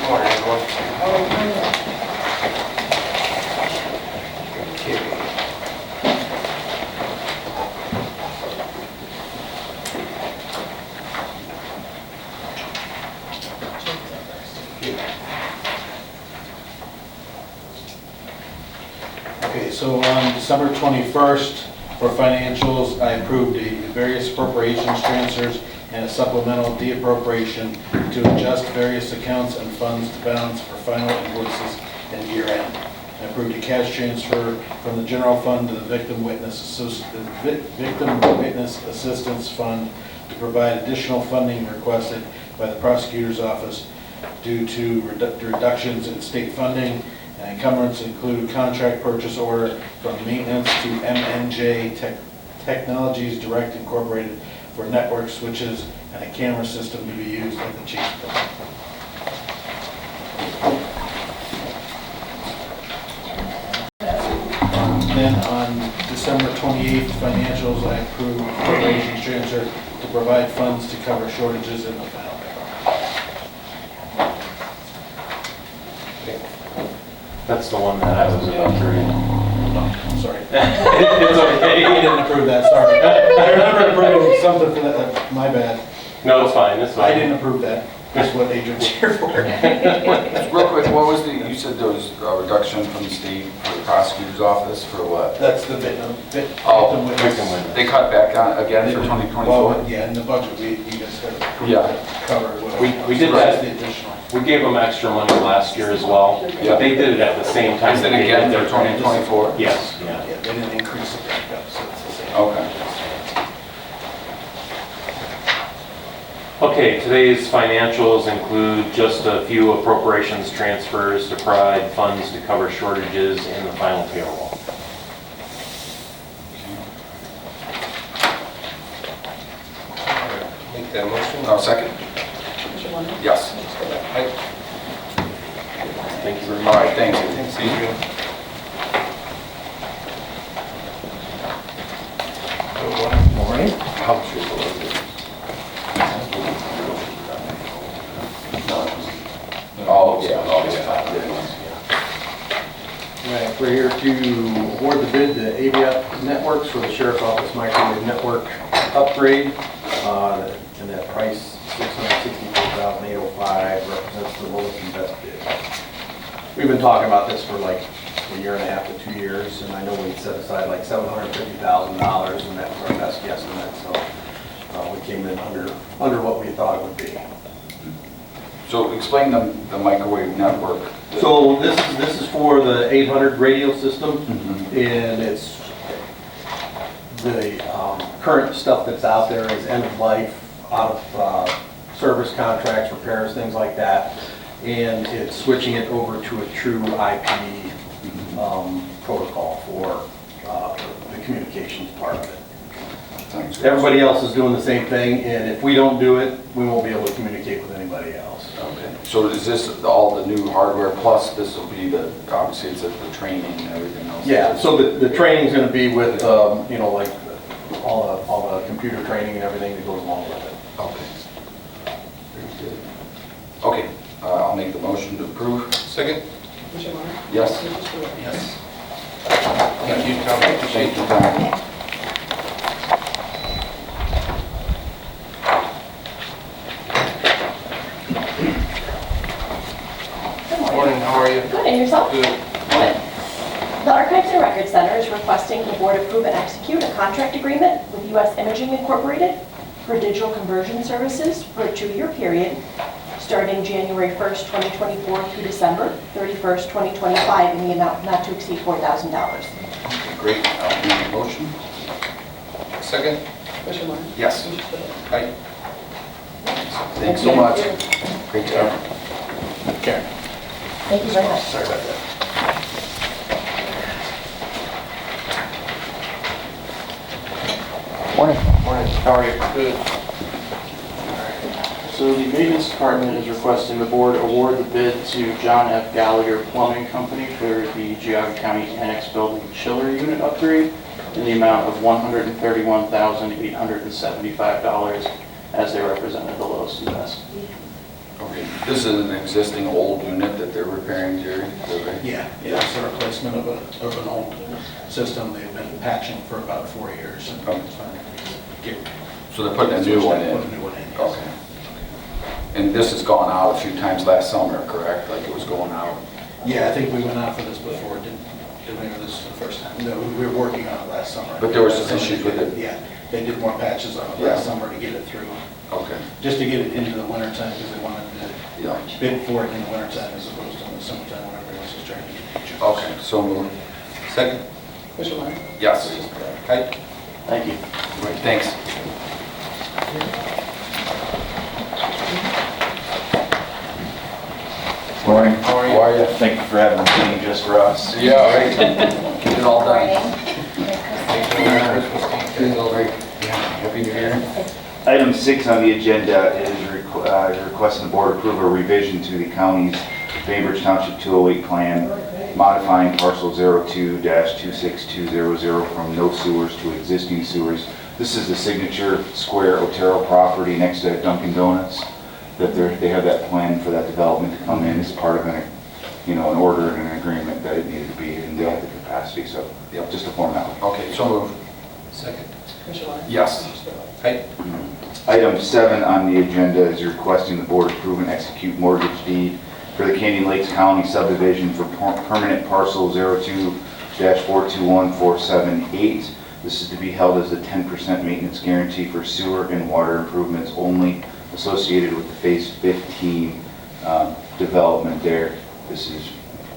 morning, everyone. Okay, so on December 21st, for financials, I approved the various appropriations transfers and a supplemental de-appropriation to adjust various accounts and funds to balance for final invoices and year end. I approved a cash transfer from the general fund to the Victim Witness Assistance Fund to provide additional funding requested by the prosecutor's office due to reductions in state funding. And encumbrance include contract purchase order from maintenance to MNJ Technologies Direct Incorporated for network switches and a camera system to be used at the chief's building. Then on December 28th, financials, I approved appropriations transfer to provide funds to cover shortages in the final That's the one that I was about to read. payroll. Sorry. It's okay. I didn't approve that, sorry. I remember approving something for that, my bad. No, it's fine, it's fine. I didn't approve that. That's what Adrian's here for. Real quick, what was you said there was a reduction from the state for the prosecutor's office for what? That's the victim Oh, witness. Victim witness. They cut back on again for 2024? Well, yeah, in the budget, you guys got to approve Yeah. that, cover whatever. We did That's that. the additional. We gave them extra money last year as well. Yeah. They did it at the same time. Is it that they again did for their 2024? Yes. Yeah, they didn't increase it back up, so it's the same. Okay. Okay, today's financials include just a few appropriations transfers to provide funds to cover shortages in the final payroll. Make that motion. No, second? Yes. Thank you very All much. right, thank you. Thanks, Adrian. Morning. Oh, yeah, oh, yeah. Right, we're here to award the bid to AVF Networks for the Sheriff's Office microwave network upgrade. And that price, $664,805, represents the lowest and best bid. We've been talking about this for like a year and a half to 2 years, and I know we set aside like $750,000, and that was our best guesstimate, so we came in under what we thought it would be. So explain the microwave network. So this is for the 800 radio system, Mhm. and it's the current stuff that's out there is end of life, out of service contracts, repairs, things like that, and it's switching it over to a true IP protocol for the communications part of it. Thanks. Everybody else is doing the same thing, and if we don't do it, we won't be able to communicate with anybody else. Okay. So is this all the new hardware plus this will be the, obviously it's the training and everything else? Yeah, so the training's gonna be with, you know, like all the computer training and everything that goes along with it. Okay. Very good. Okay, I'll make the motion to approve. Second? Yes? Yes. Thank you, Tom. Thank you, Tom. Morning, how are you? Good, and yourself? Good. Good. The Archives and Records Center is requesting the board approve and execute a contract agreement with U.S. Imaging Incorporated for digital conversion services for a 2-year period, starting January 1st, 2024 through December 31st, 2025, in the amount not to exceed $4,000. Okay, great, I'll make the motion. Second? Yes. Aye. Thanks so much. Great job. Karen. Thank you very much. Sorry about that. Morning. Morning, how are you? Good. So the maintenance department is requesting the board award the bid to John F. Gallagher Plumbing Company for the Geauga County Annex Building chiller unit upgrade in the amount of $131,875 as they represented the lowest and best. Okay. Okay, this is an existing old unit that they're repairing, Jerry? Is that right? Yeah, it's a replacement of an old system. They've been patching for about 4 years. And Okay. finally get- So they're putting a new one in? Put a new one in, yes. Okay. And this has gone out a few times last summer, correct? Like it was going out? Yeah, I think we went out for this before, didn't we? Or this is the first time? No, we were working on it last summer. But there was some issues with it? Yeah, they did more patches on it Yeah. last summer to get it through, Okay, just to get it into the winter time, because they wanted yeah. to bid for it in the winter time as opposed to in the summertime when everybody else is trying to get it. Okay, so moved. Second. Commissioner Lyon? Yes. Aye. Thank you. Great, thanks. Morning. How are you? Thank you for having a meeting just for us. Yeah, right. Get it all done. Happy New Year. Item 6 on the agenda is requesting the board approve a revision to the county's Bainbridge Township 208 plan, modifying parcel 02-26200 from no sewers to existing sewers. This is the Signature Square Otero property next to Dunkin' Donuts, that they have that plan for that development to come in as part of an order and an agreement that it needed to be, and they have the capacity, so, Yep. just a formality. Okay, so moved. Second. Commissioner Lyon? Yes. Aye. Item 7 on the agenda is requesting the board approve and execute mortgage deed for the Canyon Lakes County subdivision for permanent parcel 02-421478. This is to be held as a 10% maintenance guarantee for sewer and water improvements only associated with the Phase 15 development there. This is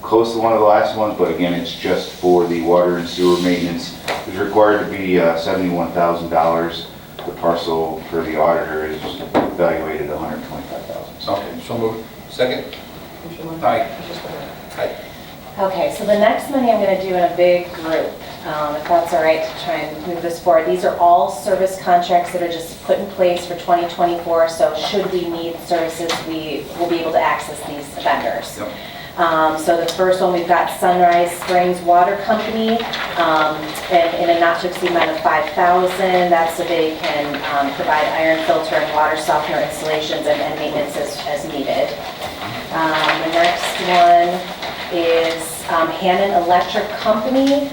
close to one of the last ones, but again, it's just for the water and sewer maintenance. It's required to be $71,000. The parcel for the auditor is evaluated at $125,000. Okay, so moved. Second. Commissioner Lyon? Aye. Commissioner Spudler? Aye. Okay, so the next money I'm going to do in a big group, if that's all right to try and move this forward. These are all service contracts that are just put in place for 2024, so should we need services, we will be able to access these vendors. Yep. So the first one, we've got Sunrise Springs Water Company, in a not-to-exceed amount of $5,000. That's so they can provide iron filter and water softener installations and maintenance as needed. The next one is Hannon Electric Company,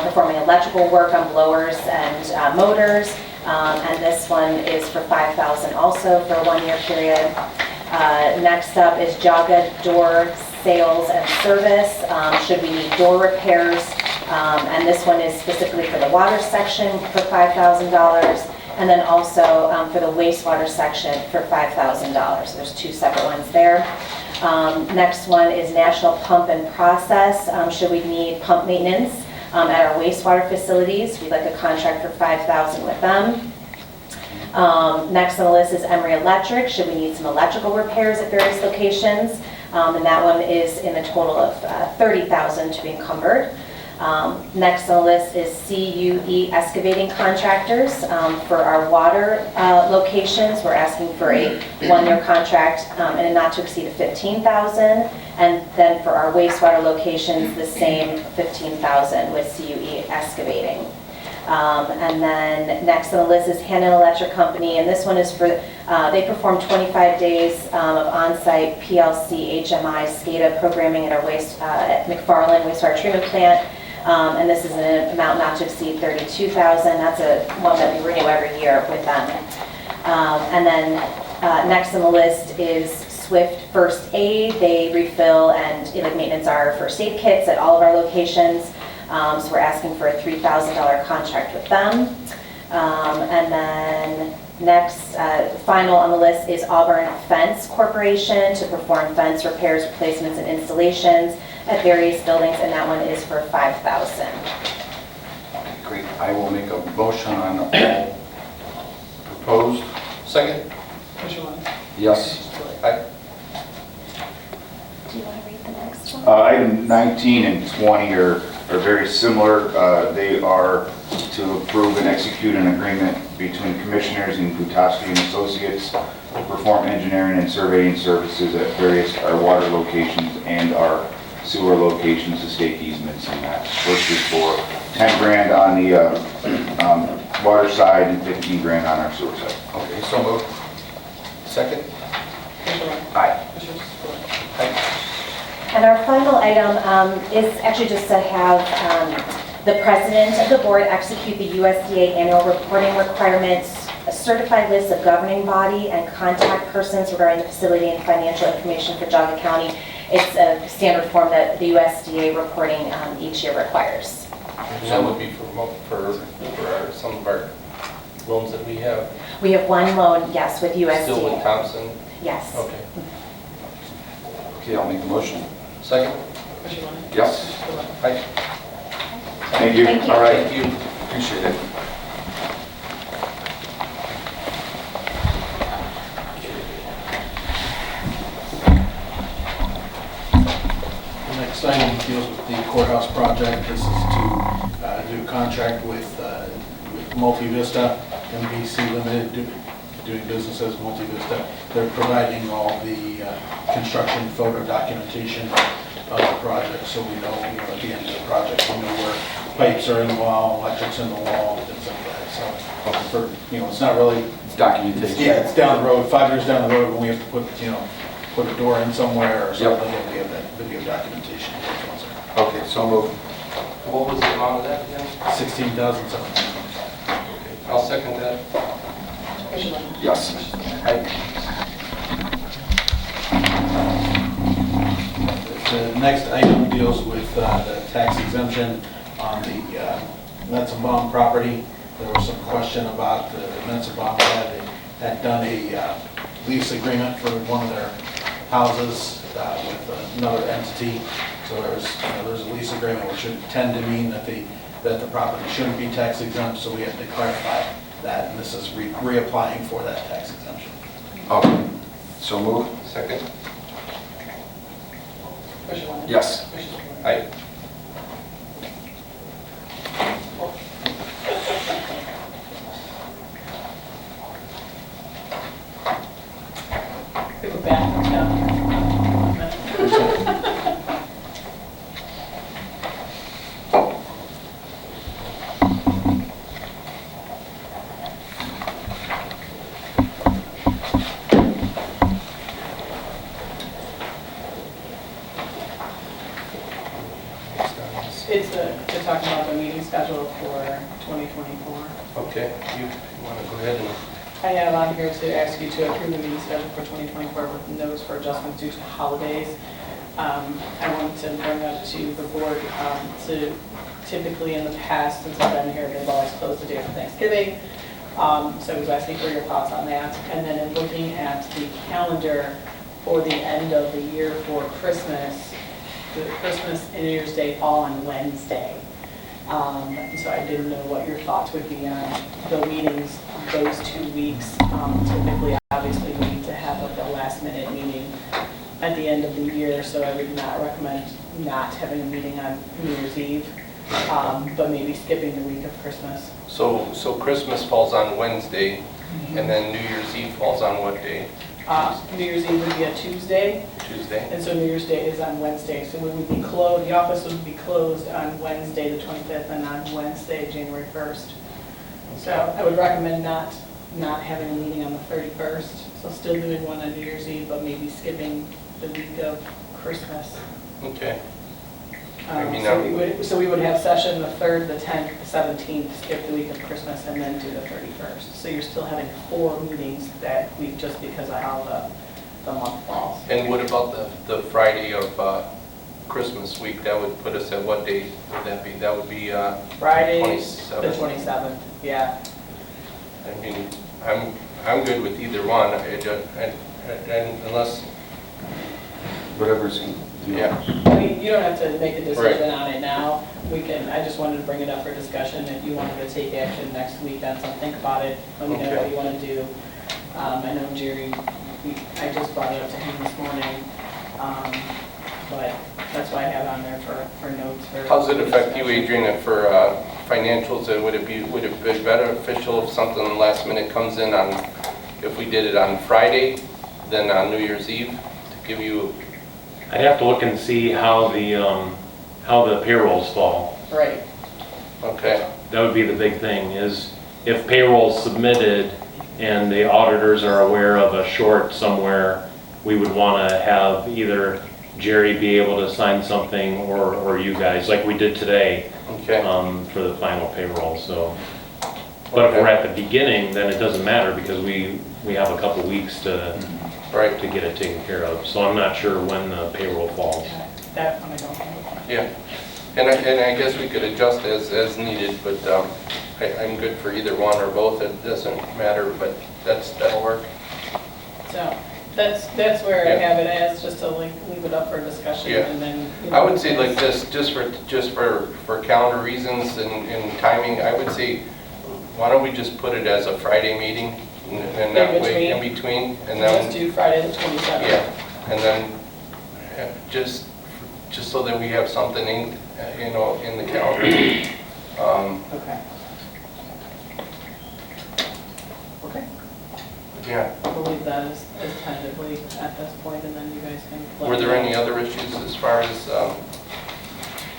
performing electrical work on blowers and motors. And this one is for $5,000 also for a one-year period. Next up is Jaga Door Sales and Service, should we need door repairs. And this one is specifically for the water section for $5,000. And then also for the wastewater section for $5,000. So there's two separate ones there. Next one is National Pump and Process. Should we need pump maintenance at our wastewater facilities, we'd like a contract for $5,000 with them. Next on the list is Emory Electric. Should we need some electrical repairs at various locations? And that one is in a total of $30,000 to be encumbered. Next on the list is CUE Excavating Contractors. For our water locations, we're asking for a one-year contract and a not to exceed of $15,000. And then for our wastewater locations, the same $15,000 with CUE Excavating. And then next on the list is Hannon Electric Company, and this one is for, they perform 25 days of on-site PLC HMI SCADA programming at our at McFarland Wastewater Treatment Plant. And this is an amount not to exceed $32,000. That's one that we renew every year with them. And then next on the list is Swift First Aid. They refill and like maintenance our first aid kits at all of our locations. So we're asking for a $3,000 contract with them. And then next, final on the list is Auburn Fence Corporation to perform fence repairs, replacements, and installations at various buildings, and that one is for $5,000. Great, I will make a motion on all proposed. Second. Commissioner Lyon? Yes. Aye. Do you want to read the next one? Item 19 and 20 are very similar. They are to approve and execute an agreement between commissioners and Gutowski and Associates to perform engineering and surveying services at various our water locations and our sewer locations to stake easements and that. First is for 10 grand on the water side and 15 grand on our sewer side. Okay, so moved. Second. Commissioner Lyon? Aye. And our final item is actually just to have the president of the board execute the USDA annual reporting requirements, a certified list of governing body and contact persons regarding the facility and financial information for Geauga County. It's a standard form that the USDA reporting each year requires. And that would be for some of our loans that we have, We have one loan, yes, with USDA. still with Thompson? Yes. Okay. Okay, I'll make the motion. Second? Yes. Aye. Thank you. Thank you. All right, Thank you. appreciate it. The next item deals with the courthouse project. This is to do a contract with Multivista, MVC Limited, doing business as Multivista. They're providing all the construction photo documentation of the project, so we know, at the end of the project, we know where pipes are in the wall, electric's in the wall, things like that. So, it's not really, It's documentation. yeah, it's down the road, 5 years down the road, when we have to put a door in somewhere or something, we have that video documentation. Okay, so move. What was the amount of that again? 16,000 something. I'll second that. Yes. The next item deals with the tax exemption on the Metzenbaum property. There was some question about the Metzenbaum had done a lease agreement for one of their houses with another entity. So there's a lease agreement, which would tend to mean that the property shouldn't be tax exempt, so we have to clarify that, and this is reapplying for that tax exemption. Okay, so move. Second? Yes. Aye. We're back down. It's to talk about the meeting schedule for 2024. Okay, you want to go ahead and, I have on here to ask you to approve the meeting schedule for 2024 with notes for adjustments due to holidays. I wanted to bring up to the board, to typically in the past, since I've been here, they've always closed the day after Thanksgiving. So I was asking for your thoughts on that. And then in looking at the calendar for the end of the year for Christmas, the Christmas and New Year's Day fall on Wednesday. So I didn't know what your thoughts would be on the meetings those 2 weeks. Typically, obviously, we need to have like a last minute meeting at the end of the year, so I would not recommend not having a meeting on New Year's Eve, but maybe skipping the week of Christmas. so Christmas falls on Wednesday, and then New Year's Eve falls on what day? New Year's Eve would be a Tuesday, Tuesday? and so New Year's Day is on Wednesday. So we would be closed, the office would be closed on Wednesday, the 25th, and on Wednesday, January 1st. So I would recommend not having a meeting on the 31st, so still doing one on New Year's Eve, but maybe skipping the week of Christmas. Okay. So we would have session the 3rd, the 10th, the 17th, skip the week of Christmas, and then do the 31st. So you're still having 4 meetings that week just because of how the month falls. And what about the Friday of Christmas week? That would put us at what day would that be? That would be, Friday, 27th. the 27th, yeah. I mean, I'm good with either one, and unless, Whatever's, yeah. I mean, you don't have to make a decision Right. on it now. I just wanted to bring it up for discussion. If you wanted to take action next week on something, think about it, let me know Okay. what you want to do. I know Jerry, I just brought it up to him this morning, but that's why I have on there for notes. How does it affect you, Adrian, for financials? Would it be beneficial if something last minute comes in if we did it on Friday than on New Year's Eve to give you? I'd have to look and see how the payrolls fall. Right. Okay, That would be the big thing, is if payroll's submitted and the auditors are aware of a short somewhere, we would want to have either Jerry be able to sign something, or you guys, like we did today, Okay, for the final payroll, so. But if we're at the beginning, then it doesn't matter, because we have a couple weeks to right, get it taken care of. So I'm not sure when the payroll falls. That one I don't know. yeah. And I guess we could adjust as needed, but I'm good for either one or both, it doesn't matter, but that'll work. So that's where I Yeah. have it as, just to like leave it up for discussion Yeah. and then. I would say like this, just for calendar reasons and timing, I would say, why don't we just put it as a Friday meeting? And that way, in between, and Let's then, do Friday the 27th. yeah, and then just so that we have something in, in the calendar. Okay. Okay. Yeah. I believe that is tentatively at this point, and then you guys can. let Were me there know. any other issues as far as,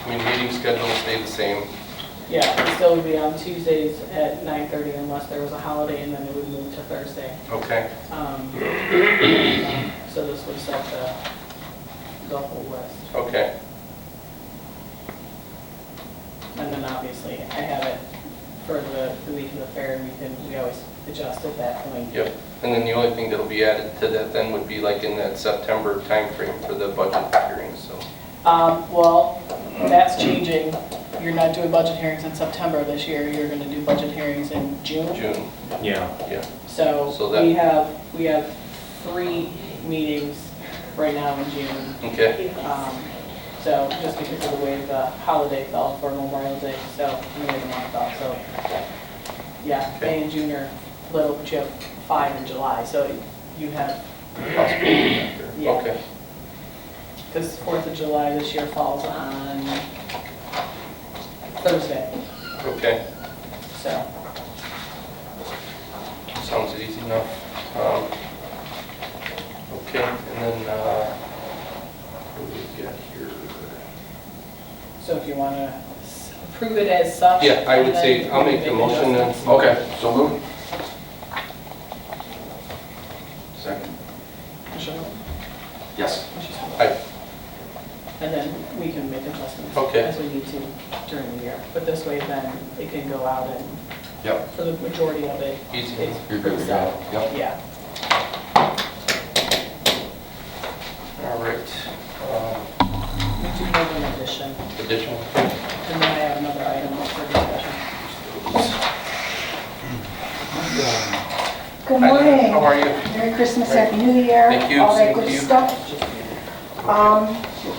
meeting schedules stay the same? Yeah, it still would be on Tuesdays at 9:30 unless there was a holiday, and then it would move to Thursday. Okay, So this would set the whole list. okay, And then obviously, I have it for the week of the fair, and we always adjust at that point. yep. And then the only thing that'll be added to that then would be like in that September timeframe for the budget hearings, so. Well, that's changing. You're not doing budget hearings in September this year, you're gonna do budget hearings in June. June, Yeah. yeah, So So that- we have 3 meetings right now in June. okay, So just because of the way the holiday fell for Memorial Day, so the way the month fell, so yeah, May and June are little, but you have 5 in July, so you have, yeah. okay, Because 4th of July this year falls on Thursday, okay, so. sounds easy enough. Okay, and then, what do we got here? So if you want to approve it as such. Yeah, I would and then say, I'll make the motion then. adjustments. Okay, so moved. Second. Michelle? Yes. Aye. And then we can make adjustments Okay. as we need to during the year. But this way then it can go out and Yep. for the majority of it. Easy. it's You're good to go. Yep. Yeah. All right. We do have an addition, Additional? and then I have another item up for discussion. Good Hi, morning. how are you? Merry Christmas, Happy New Year. Thank you, All that same good to you. stuff.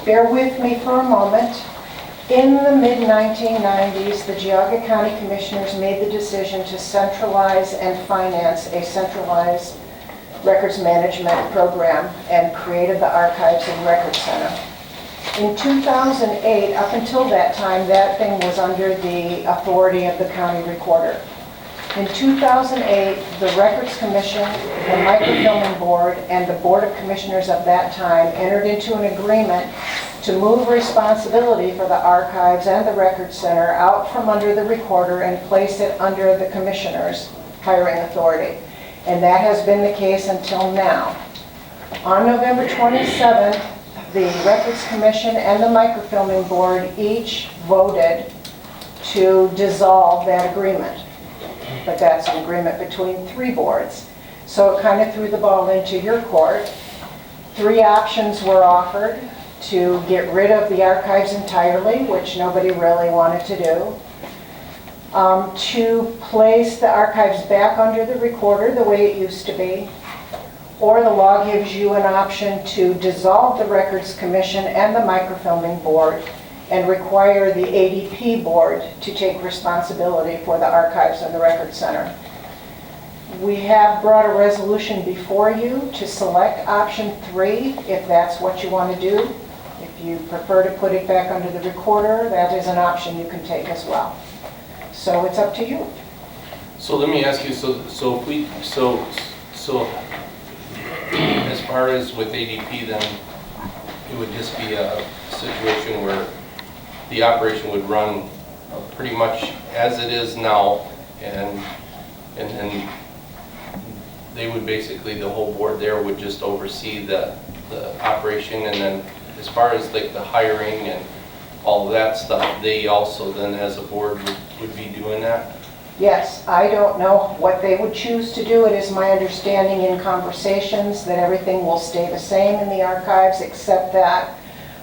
Bear with me for a moment. In the mid-1990s, the Geauga County Commissioners made the decision to centralize and finance a centralized records management program and created the Archives and Records Center. In 2008, up until that time, that thing was under the authority of the county recorder. In 2008, the Records Commission, the Microfilming Board, and the Board of Commissioners of that time entered into an agreement to move responsibility for the Archives and the Records Center out from under the recorder and place it under the Commissioner's hiring authority. And that has been the case until now. On November 27th, the Records Commission and the Microfilming Board each voted to dissolve that agreement. But that's an agreement between 3 boards. So it kind of threw the ball into your court. 3 options were offered: to get rid of the archives entirely, which nobody really wanted to do, to place the archives back under the recorder the way it used to be, or the law gives you an option to dissolve the Records Commission and the Microfilming Board and require the ADP Board to take responsibility for the Archives and the Records Center. We have brought a resolution before you to select option 3, if that's what you want to do. If you prefer to put it back under the recorder, that is an option you can take as well. So it's up to you. So let me ask you, so if we, so as far as with ADP, then it would just be a situation where the operation would run pretty much as it is now, and then they would basically, the whole board there would just oversee the operation, and then as far as like the hiring and all of that stuff, they also then as a board would be doing that? Yes, I don't know what they would choose to do. It is my understanding in conversations that everything will stay the same in the archives, except that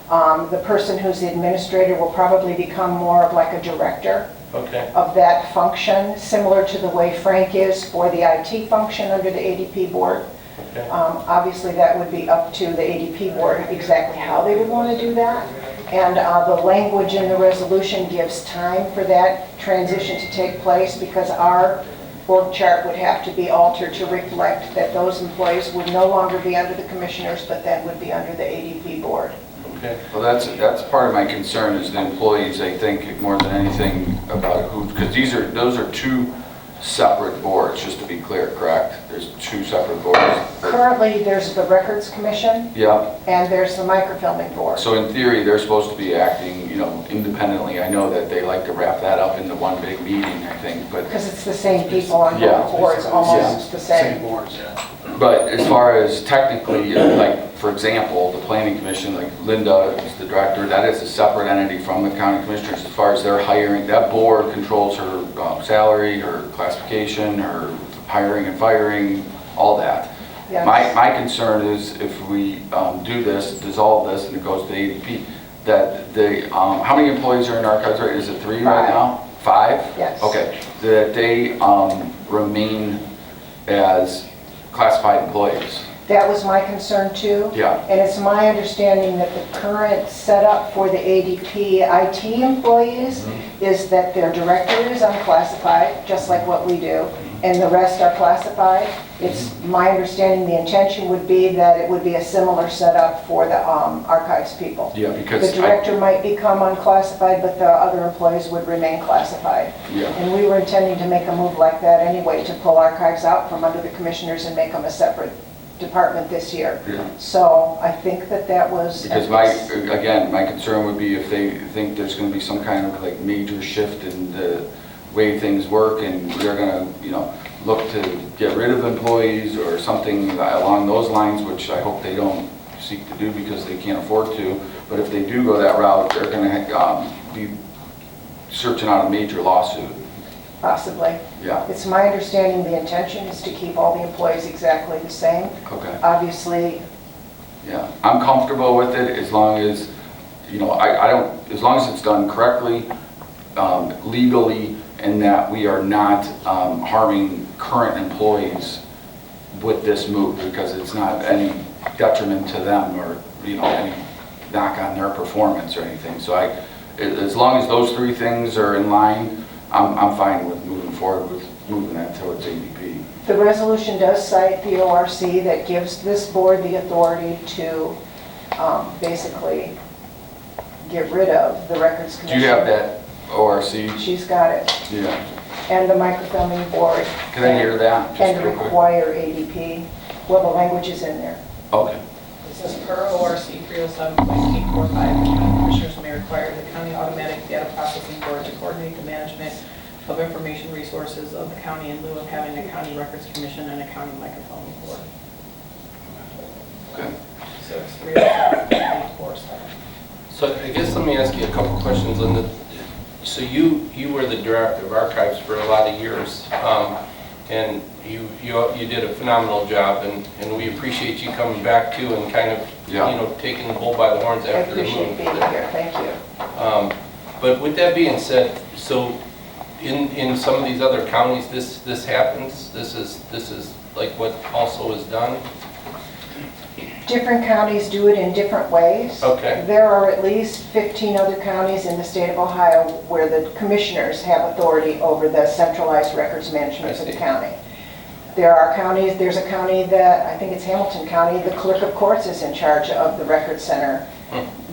the person who's the administrator will probably become more of like a director Okay. of that function, similar to the way Frank is for the IT function under the ADP board. Okay. Obviously, that would be up to the ADP board exactly how they would want to do that. And the language in the resolution gives time for that transition to take place because our org chart would have to be altered to reflect that those employees would no longer be under the commissioners, but then would be under the ADP board. Okay. Well, that's part of my concern is the employees, I think, more than anything about who, because those are two separate boards, just to be clear, correct? There's two separate boards. Currently, there's the Records Commission Yeah, and there's the Microfilming Board. so in theory, they're supposed to be acting, independently. I know that they like to wrap that up into one big meeting, I think, but Because it's the same people on Yeah. both boards, almost the same. boards, yeah. But as far as technically, like, for example, the planning commission, like Linda is the director, that is a separate entity from the county commissioners as far as their hiring. That board controls her salary, her classification, her hiring and firing, all that. Yes. My concern is if we do this, dissolve this, and it goes to ADP, that how many employees are in archives right? Is it 3 right 5. now? 5? Yes. Okay, that they remain as classified employees. That was my concern too. Yeah. And it's my understanding that the current setup for the ADP IT employees is that their director is unclassified, just like what we do, and the rest are classified. It's my understanding the intention would be that it would be a similar setup for the archives people. Yeah, because The director might become unclassified, but the other employees would remain classified. Yeah. And we were intending to make a move like that anyway, to pull archives out from under the commissioners and make them a separate department this year. Yeah. So I think that was. Because my concern would be if they think there's going to be some kind of like major shift in the way things work and they're going to, look to get rid of employees or something along those lines, which I hope they don't seek to do because they can't afford to. But if they do go that route, they're going to be searching out a major lawsuit. Possibly. Yeah. It's my understanding the intention is to keep all the employees exactly the same. Okay. Obviously, Yeah, I'm comfortable with it as long as, I don't, as long as it's done correctly, legally, and that we are not harming current employees with this move, because it's not any detriment to them or, any knock on their performance or anything. So as long as those three things are in line, I'm fine with moving forward with moving that towards ADP. the resolution does cite the ORC that gives this board the authority to basically get rid of the Records Do Commission. you have that ORC? She's got it. Yeah. And the Microfilming Board. Can I hear that? Just And real quick? require ADP. Well, the language is in there. Okay. It says per ORC 307.845, the county commissioners may require the county automatic data processing board to coordinate the management of information resources of the county in lieu of having a county records commission and a county microfilming board. Okay. So it's 307.847. So I guess let me ask you a couple questions, Linda. So you were the director of archives for a lot of years, and you did a phenomenal job, and we appreciate you coming back too and kind of, taking the bull by the horns I after the appreciate move. being here. Thank you. But with that being said, so in some of these other counties, this happens? This is like what also is done? Different counties do it in different ways. Okay. There are at least 15 other counties in the state of Ohio where the commissioners have authority over the centralized records management for the county. There are counties, there's a county that, I think it's Hamilton County, the clerk of courts is in charge of the record center.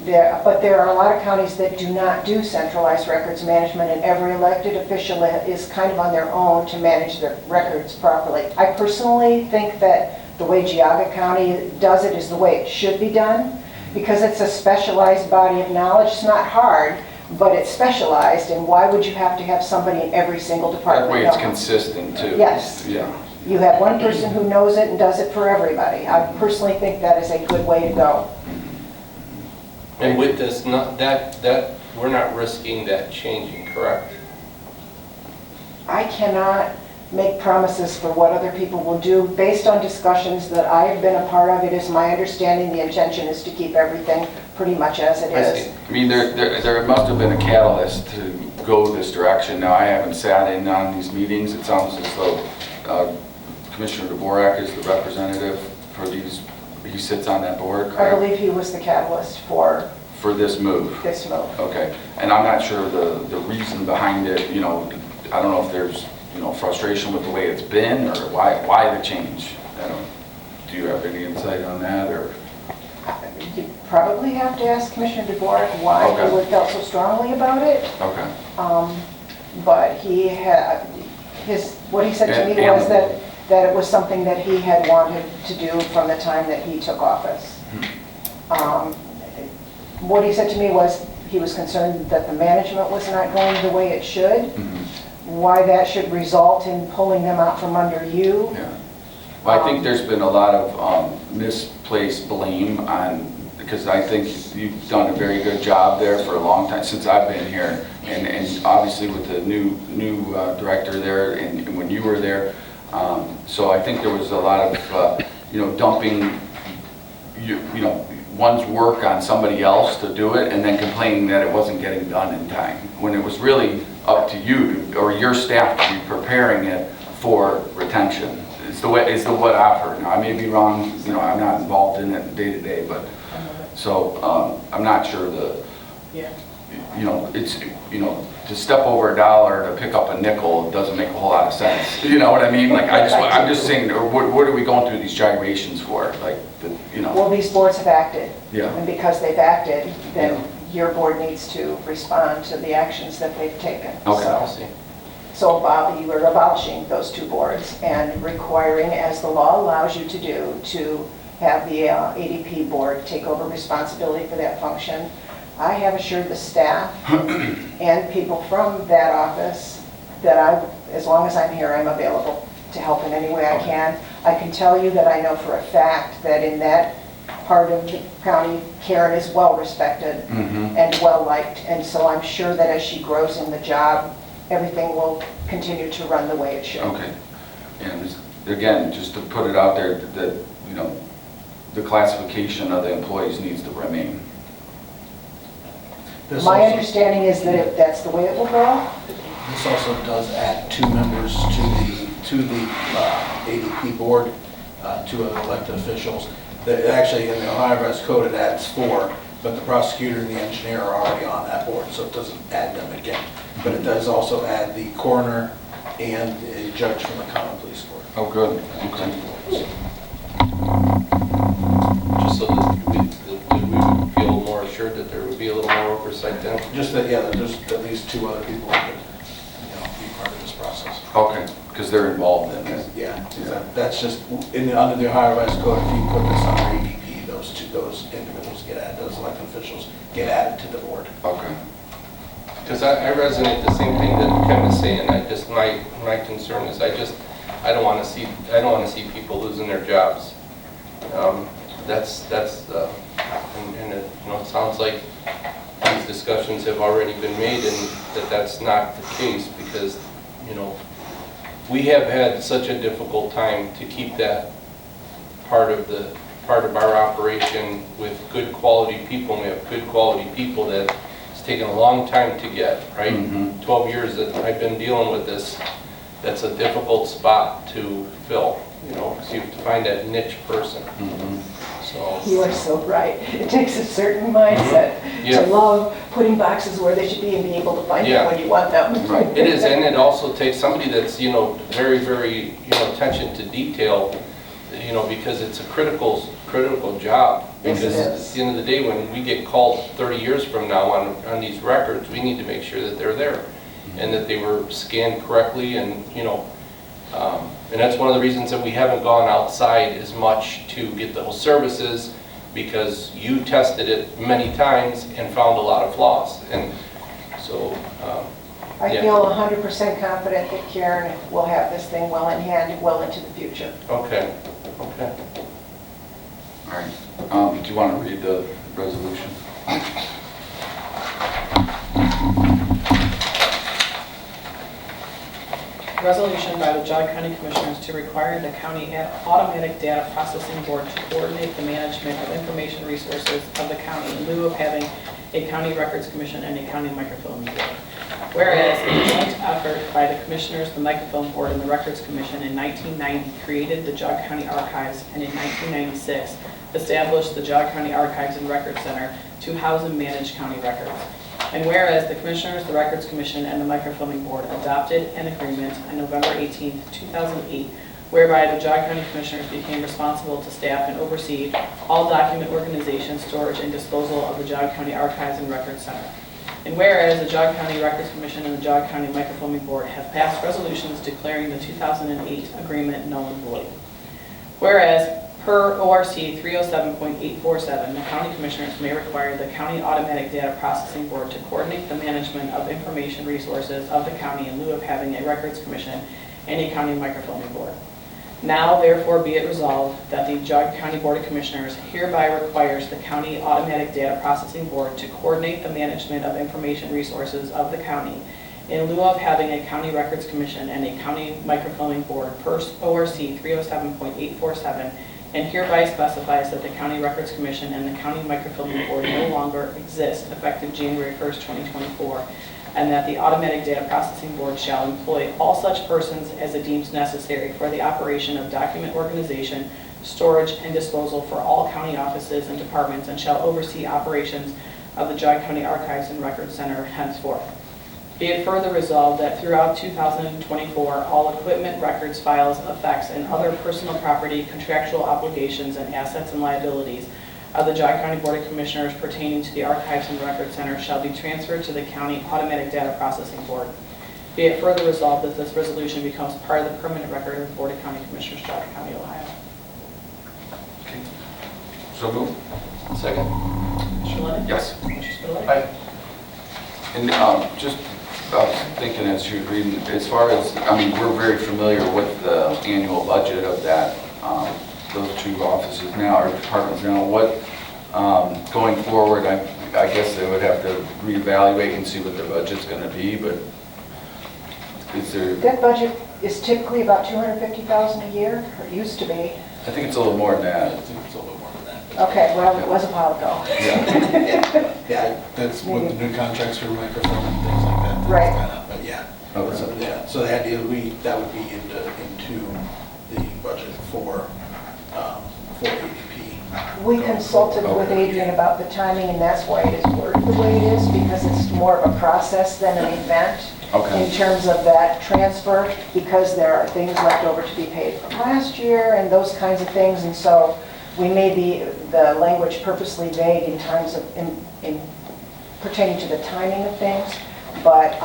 But there are a lot of counties that do not do centralized records management, and every elected official is kind of on their own to manage their records properly. I personally think that the way Geauga County does it is the way it should be done, because it's a specialized body of knowledge. It's not hard, but it's specialized, and why would you have to have somebody in every single That department? way it's know? consistent too. Yes. Yeah. You have one person who knows it and does it for everybody. I personally think that is a good way to go. And with this, we're not risking that changing, correct? I cannot make promises for what other people will do. Based on discussions that I have been a part of, it is my understanding the intention is to keep everything pretty much as it I is. see. I mean, there must have been a catalyst to go this direction. Now, I haven't sat in on these meetings. It sounds as though Commissioner Dvorak is the representative for these, he sits on that board, I correct? believe he was the catalyst for For this move? this move. Okay, and I'm not sure the reason behind it, you know, I don't know if there's, you know, frustration with the way it's been, or why the change? Do you have any insight on that, or? You probably have to ask Commissioner DeBoer why Okay. he would felt so strongly about it. Okay. But he had, what he said to me was that it was something that he had wanted to do from the time that he took office. What he said to me was he was concerned that the management was not going the way it should. Why that should result in pulling them out from under you. Yeah. Well, I think there's been a lot of misplaced blame on, because I think you've done a very good job there for a long time, since I've been here. And obviously with the new director there, and when you were there. So I think there was a lot of, you know, dumping, you know, one's work on somebody else to do it, and then complaining that it wasn't getting done in time, when it was really up to you or your staff to be preparing it for retention. Is what I've heard. Now, I may be wrong, you know, I'm not involved in it day to day, but, so, I'm not sure Yeah. you know, it's, you know, to step over $1 to pick up a nickel doesn't make a whole lot of sense. You know what I mean? Like, I'm just saying, what are we going through these gyrations for? Like, you know? Well, these boards have acted. Yeah. And because they've acted, then your board needs to respond to the actions that they've taken. Okay. So- I see. So Bob, you are abolishing those two boards and requiring, as the law allows you to do, to have the ADP board take over responsibility for that function. I have assured the staff and people from that office that as long as I'm here, I'm available to help in any way I can. I can tell you that I know for a fact that in that part of the county, Karen is well respected and well liked. And so I'm sure that as she grows in the job, everything will continue to run the way it should. Okay. And again, just to put it out there, that, you know, the classification of the employees needs to remain. This My also- understanding is that if that's the way it will go. This also does add 2 members to the ADP board, 2 of the elected officials. Actually, in the Ohio Revised Code, it adds 4, but the prosecutor and the engineer are already on that board, so it doesn't add them again. But it does also add the coroner and a judge from the common police court. Oh, good. Okay. Just so that we would feel more assured that there would be a little more oversight then. Just that, yeah, that there's at least 2 other people that could, be part of this process. Okay, because they're involved in it. Yeah, that's just, under the Ohio Revised Code, if you put this under ADP, those individuals get added, those elected officials get added to the board. Okay. Because I resonate the same thing that Ken was saying. My concern is I don't want to see people losing their jobs. And it, it sounds like these discussions have already been made and that's not the case, because, we have had such a difficult time to keep that part of our operation with good quality people. And we have good quality people that it's taken a long time to get, right? 12 years that I've been dealing with this, that's a difficult spot to fill, because you have to find that niche person. So You are so right. It takes a certain mindset Yeah. to love putting boxes where they should be and be able to find them Yeah. when you want them. Right. it is, and it also takes somebody that's, very, very, attention to detail, because it's a critical job. Yes, it Because is. at the end of the day, when we get called 30 years from now on these records, we need to make sure that they're there and that they were scanned correctly, and, and that's one of the reasons that we haven't gone outside as much to get those services, because you tested it many times and found a lot of flaws. And so, I yeah. feel 100% confident that Karen will have this thing well in hand, well into the future. Okay. All right. Do you want to read the resolution? Resolution by the Jog County Commissioners to require the county automatic data processing board to coordinate the management of information resources of the county in lieu of having a county records commission and a county microfilm board. Whereas a joint effort by the commissioners, the microfilm board, and the records commission in 1990 created the Jog County Archives, and in 1996 established the Jog County Archives and Records Center to house and manage county records. And whereas the Commissioners, the Records Commission, and the Microfilming Board adopted an agreement on November 18, 2008, whereby the Jog County Commissioners became responsible to staff and oversee all document organization, storage, and disposal of the Jog County Archives and Records Center. And whereas the Jog County Records Commission and the Jog County Microfilming Board have passed resolutions declaring the 2008 agreement null and void. Whereas per ORC 307.847, the county commissioners may require the county automatic data processing board to coordinate the management of information resources of the county in lieu of having a records commission and a county microfilming board. Now therefore be it resolved that the Jog County Board of Commissioners hereby requires the county automatic data processing board to coordinate the management of information resources of the county in lieu of having a county records commission and a county microfilming board per ORC 307.847, and hereby specifies that the County Records Commission and the County Microfilming Board no longer exist effective January 1st, 2024, and that the Automatic Data Processing Board shall employ all such persons as it deems necessary for the operation of document organization, storage, and disposal for all county offices and departments, and shall oversee operations of the Jog County Archives and Records Center henceforth. Be it further resolved that throughout 2024, all equipment, records, files, effects, and other personal property, contractual obligations, and assets and liabilities of the Jog County Board of Commissioners pertaining to the Archives and Records Center shall be transferred to the County Automatic Data Processing Board. Be it further resolved that this resolution becomes part of the permanent record of the Board of County Commissioners, Jog County, Ohio. Okay. So moved. Second. Mr. Lennon? Yes. Mr. Spillier? Aye. And just thinking as she was reading, as far as, I mean, we're very familiar with the annual budget of that, those two offices now, or departments now. What, going forward, I guess they would have to reevaluate and see what their budget's going to be, but is there, That budget is typically about $250,000 a year, or it used to be. I think it's a little more than that. I think it's a little more than that. Okay, well, it was a while ago. Yeah. Yeah, that's with the new contracts for microfilm and things like that. that's Right. gone up, But yeah. Okay. So, yeah, so the idea, that would be into the budget for ADP. We consulted with Adrian about the timing, and that's why it is worded the way it is, because it's more of a process than an event Okay. in terms of that transfer, because there are things left over to be paid from last year and those kinds of things, and so we made the language purposely vague in terms of, in pertaining to the timing of things, but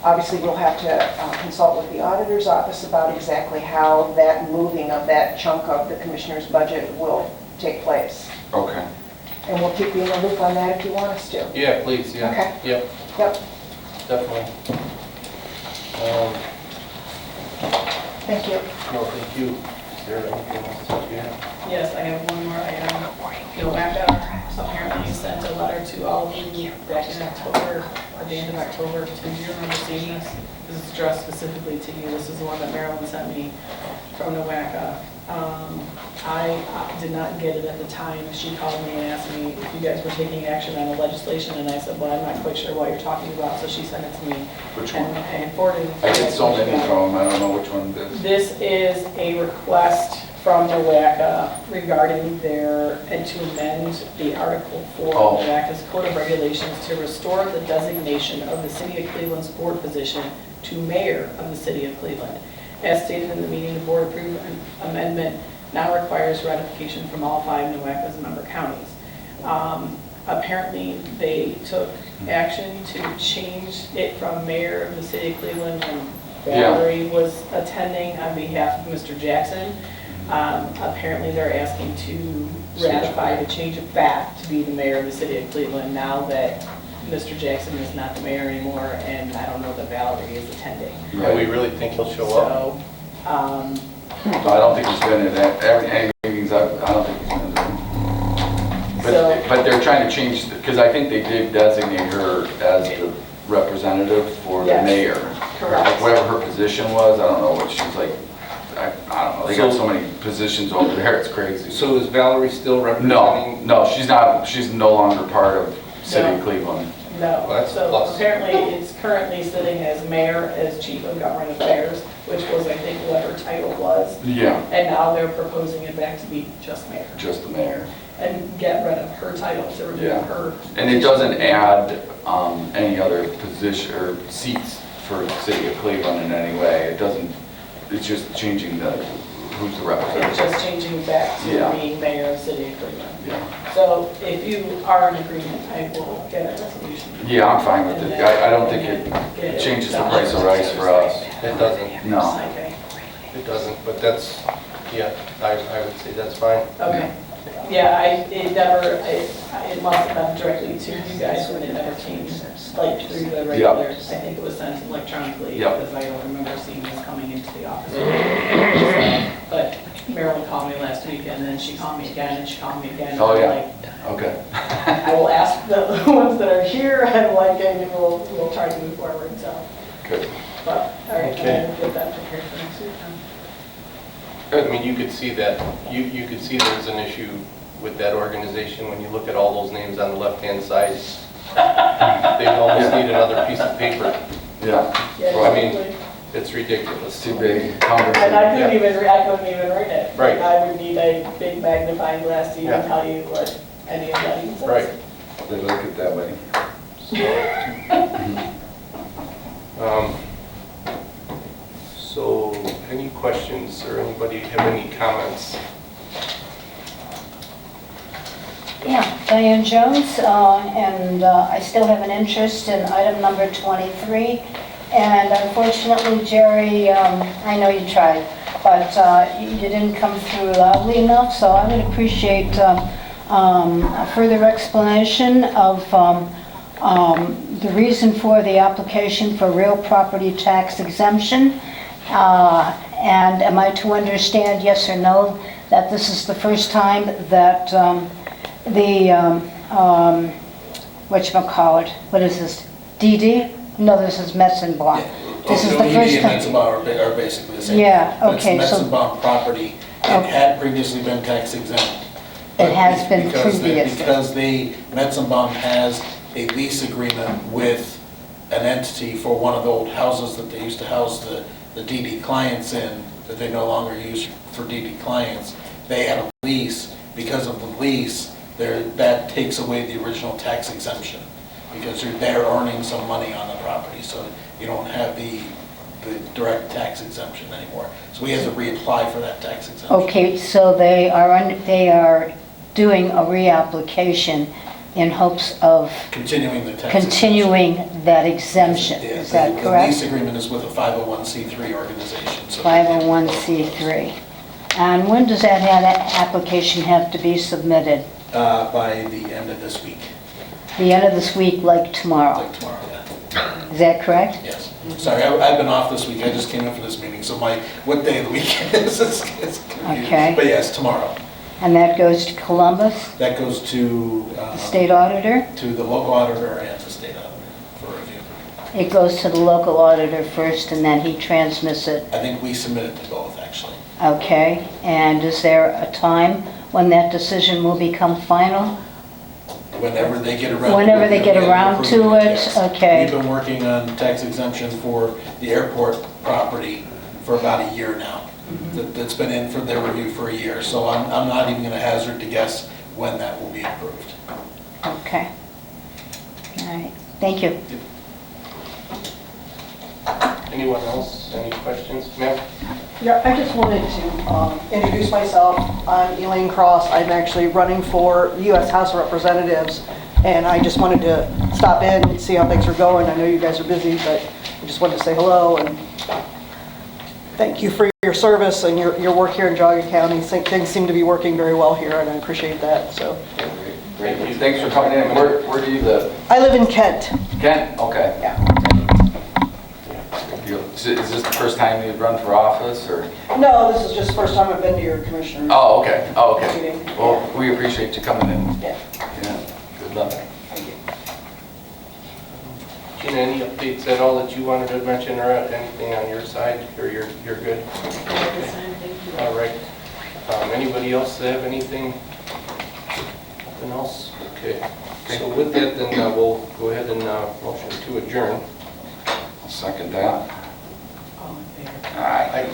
obviously we'll have to consult with the auditor's office about exactly how that moving of that chunk of the commissioner's budget will take place. Okay. And we'll keep you in the loop on that if you want us to. Yeah, please, yeah. Okay. Yep, Yep, definitely. thank you. No, thank you. Is there anything else that you have? Yes, I have one more item. NOACA apparently sent a letter to all of you back in October, at the end of October. Do you remember seeing this? This is addressed specifically to you. This is the one that Marilyn sent me from NOACA. I did not get it at the time. She called me and asked me if you guys were taking action on the legislation, and I said, well, I'm not quite sure what you're talking about, so she sent it to me. Which one? And forwarded it. I get so many from them, I don't know which one it is. This is a request from NOACA regarding and to amend the Article 4 Oh. of NOACA's Code of Regulations to restore the designation of the City of Cleveland's board position to Mayor of the City of Cleveland. As stated in the meeting, the board approved an amendment now requires ratification from all 5 NOACA's member counties. Apparently, they took action to change it from Mayor of the City of Cleveland when Valerie was attending on behalf of Mr. Jackson. Apparently, they're asking to ratify the change it back to be the mayor of the City of Cleveland now that Mr. Jackson is not the mayor anymore, and I don't know that Valerie is attending. And we really think he'll show up? So, I don't think he's been in any meetings, I don't think he's been in them. So- But they're trying to change, because I think they did designate her as the representative for the Yes. mayor. Correct. Like whatever her position was, I don't know what she's like, I don't know, they got so many positions over there, it's crazy. So is Valerie still No, representing? no, she's not, she's no longer part of City No. of Cleveland. No, Well, that's a so plus. apparently it's currently sitting as mayor, as chief of government affairs, which was, I think, what her title was. Yeah, And now they're proposing it back to be just mayor just the mayor. and get rid of her title to remove Yeah. her. And it doesn't add any other position or seats for the City of Cleveland in any way. It doesn't, it's just changing who's the It's representative. just changing back to Yeah. being mayor of city of Cleveland. Yeah. So if you are in agreement, I will get a resolution. Yeah, I'm fine with it. I don't think it changes the price of rice for us. It doesn't, No. Okay, it doesn't, but that's, yeah, I would say that's fine. okay. Yeah, it must have been directly to you guys when it never came, like, through the regular, I think it was sent electronically, Yep. because I don't remember seeing this coming into the office. But Marilyn called me last week, and then she called me again, and she called me again. Oh, and yeah. like, Okay. I will ask the ones that are here, and like, and we'll try to move forward, so. Good. But, all right, Okay. I'll get that prepared for next week then. I mean, you could see that, you could see there's an issue with that organization when you look at all those names on the left-hand side. They almost need another piece of paper. Yeah, Yeah, Well, I mean- exactly. It's ridiculous. it's too big. And I couldn't Yeah. I couldn't even write it. Right. I would need a big magnifying glass to even Yeah. tell you what any of that even says. Right. They look it that way. So, any questions or anybody have any comments? Yeah, Diane Jones, and I still have an interest in item number 23. And unfortunately, Jerry, I know you tried, but you didn't come through loudly enough, so I would appreciate a further explanation of the reason for the application for real property tax exemption. And am I to understand, yes or no, that this is the first time that whatchamacallit, what is this, DD? No, this is Metzenbaum. This is the first time. and Metzenbaum are basically the same. Yeah, But it's okay, so- Metzenbaum property, it Okay. had previously been tax exempt. It has been Because they- previously. Because Metzenbaum has a lease agreement with an entity for one of the old houses that they used to house the DD clients in, that they no longer use for DD clients. They had a lease, because of the lease, that takes away the original tax exemption, because they're earning some money on the property, so you don't have the direct tax exemption anymore. So we have to reapply for that tax exemption. Okay, so they are doing a reapplication in hopes of Continuing the tax. continuing that exemption, Yeah, is that The correct? lease agreement is with a 501c3 organization, so. 501c3. And when does that application have to be submitted? By the end of this week, The end of this week, like tomorrow, like tomorrow, yeah. is that correct? Yes. Sorry, I've been off this week, I just came in for this meeting, so what day of the week is, it's confusing. Okay. But yes, tomorrow. And that goes to Columbus, That goes to, the state auditor? to the local auditor and the state auditor for review. It goes to the local auditor first, and then he transmits it. I think we submitted to both, actually. Okay, and is there a time when that decision will become final? Whenever they get around. Whenever they get around to approve it, yes. okay. We've been working on tax exemption for the airport property for about a year now. That's been in for their review for a year, so I'm not even gonna hazard to guess when that will be approved. Okay. All right, thank you. Anyone else, any questions? Ma'am? Yeah, I just wanted to introduce myself. I'm Elaine Cross. I'm actually running for the U.S. House of Representatives, and I just wanted to stop in and see how things are going. I know you guys are busy, but I just wanted to say hello and thank you for your service and your work here in Geauga County. Things seem to be working very well here, and I appreciate that, so. Great. Thanks for coming in. Where do you live? I live in Kent. Kent? Okay. Yeah. Is this the first time you've run for office, or? No, this is just the first time I've been to your commissioner. Oh, okay. Oh, okay. Meeting. Well, we appreciate you coming in. Yeah. Yeah. Good luck. Thank Tina, any updates at all that you wanted to mention or anything on your side, or you're good? All right. Anybody else have anything? Nothing else? Okay. So with that, then we'll go ahead and motion to adjourn. I'll second that. All in favor? Aye.